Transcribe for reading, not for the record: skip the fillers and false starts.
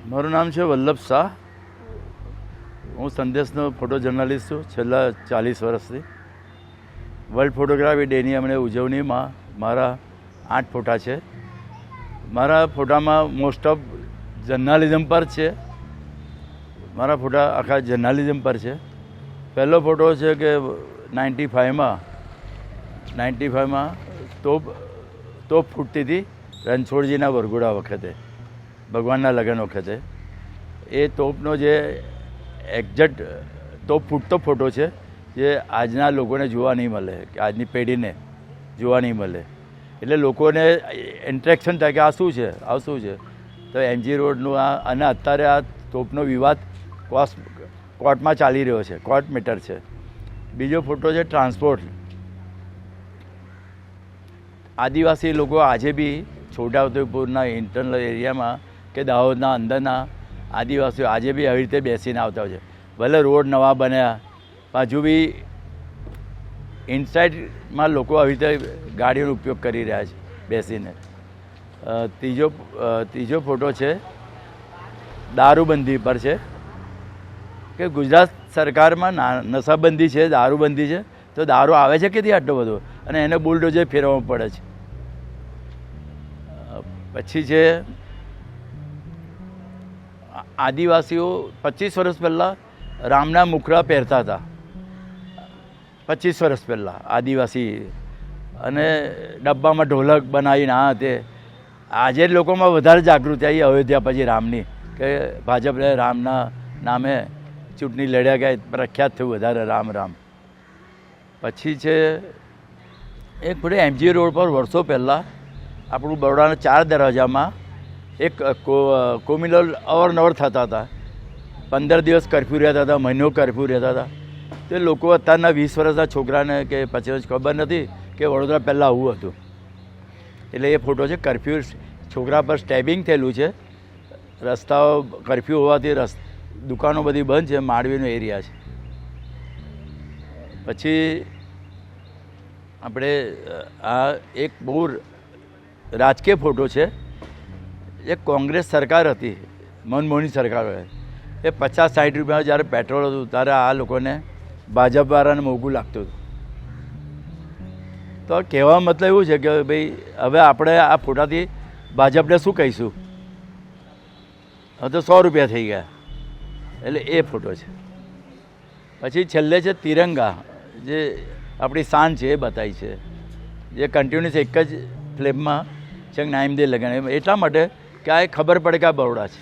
મારું નામ છે વલ્લભ શાહ. હું સંદેશનો ફોટો જર્નલિસ્ટ છું છેલ્લા 40 વર્ષથી. વર્લ્ડ ફોટોગ્રાફી ડેની અમને ઉજવણીમાં મારા 8 ફોટા છે. મારા ફોટામાં મોસ્ટ ઓફ જર્નાલિઝમ પર છે. મારા ફોટા આખા જર્નાલિઝમ પર છે. પહેલો ફોટો છે કે 95માં તોપ ફૂટતી હતી રણછોડજીના વરઘોડા વખતે, ભગવાનના લગ્ન વખતે. એ તોપનો જે એક્ઝેક્ટ તોપ ફૂટતો ફોટો છે જે આજના લોકોને જોવા નહીં મળે, કે આજની પેઢીને જોવા નહીં મળે. એટલે લોકોને ઇન્ટરેક્શન થાય કે આ શું છે, આ શું છે. તો એમજી રોડનું અને અત્યારે આ તોપનો વિવાદ કોર્ટમાં ચાલી રહ્યો છે, કોર્ટ મેટર છે. બીજો ફોટો છે ટ્રાન્સપોર્ટ. આદિવાસી લોકો આજે બી છોટાઉદેપુરના ઇન્ટરનલ એરિયામાં કે દાહોદના અંદરના આદિવાસીઓ આજે બી આવી રીતે બેસીને આવતા હોય છે. ભલે રોડ નવા બન્યા, પાછું બી ઇનસાઇડમાં લોકો આવી રીતે ગાડીનો ઉપયોગ કરી રહ્યા છે બેસીને. ત્રીજો ફોટો છે દારૂબંધી પર છે કે ગુજરાત સરકારમાં નશાબંધી છે, દારૂબંધી છે, તો દારૂ આવે છે કેથી આટલો બધો, અને એને બુલડોઝર ફેરવવું પડે છે. પછી છે આદિવાસીઓ 25 વર્ષ પહેલાં રામના મુખડા પહેરતા હતા, 25 વર્ષ પહેલાં આદિવાસી, અને ડબ્બામાં ઢોલક બનાવીને આ તે. આજે લોકોમાં વધારે જાગૃતિ આવી અયોધ્યા પછી રામની, કે ભાજપને રામના નામે ચૂંટણી લડ્યા ગયા, પ્રખ્યાત થયું વધારે રામ રામ. પછી છે એક ફોટો એમજી રોડ પર વર્ષો પહેલાં આપણું બરોડાના 4 દરવાજામાં એક કોમ્યુનલ અવારનવાર થતા હતા. 15 દિવસ કરફ્યુ રહેતા હતા, મહિનો કરફ્યુ રહેતા હતા. તે લોકો અત્યારના 20 વર્ષના છોકરાને કે પછી ખબર નથી કે વડોદરા પહેલાં આવું હતું. એટલે એ ફોટો છે કરફ્યુ, છોકરા પર સ્ટેબિંગ થયેલું છે. રસ્તાઓ કરફ્યુ હોવાથી દુકાનો બધી બંધ છે, માંડવીનો એરિયા છે. પછી આપણે આ એક બહુ રાજકીય ફોટો છે. એક કોંગ્રેસ સરકાર હતી, મનમોહનની સરકાર હોય, એ 50-60 રૂપિયા જ્યારે પેટ્રોલ હતું ત્યારે આ લોકોને ભાજપવાળાને મોંઘું લાગતું હતું. તો કહેવા મતલબ એવું છે કે ભાઈ હવે આપણે આ ફોટાથી ભાજપને શું કહીશું, હવે તો 100 રૂપિયા થઈ ગયા. એટલે એ ફોટો છે. પછી છેલ્લે છે તિરંગા, જે આપણી શાન છે એ બતાવી છે, જે કન્ટિન્યુઅસ એક જ ફ્લેમમાં છે નાઈમદે લગાને, એટલા માટે કે આ ખબર પડે કે આ બરોડા છે.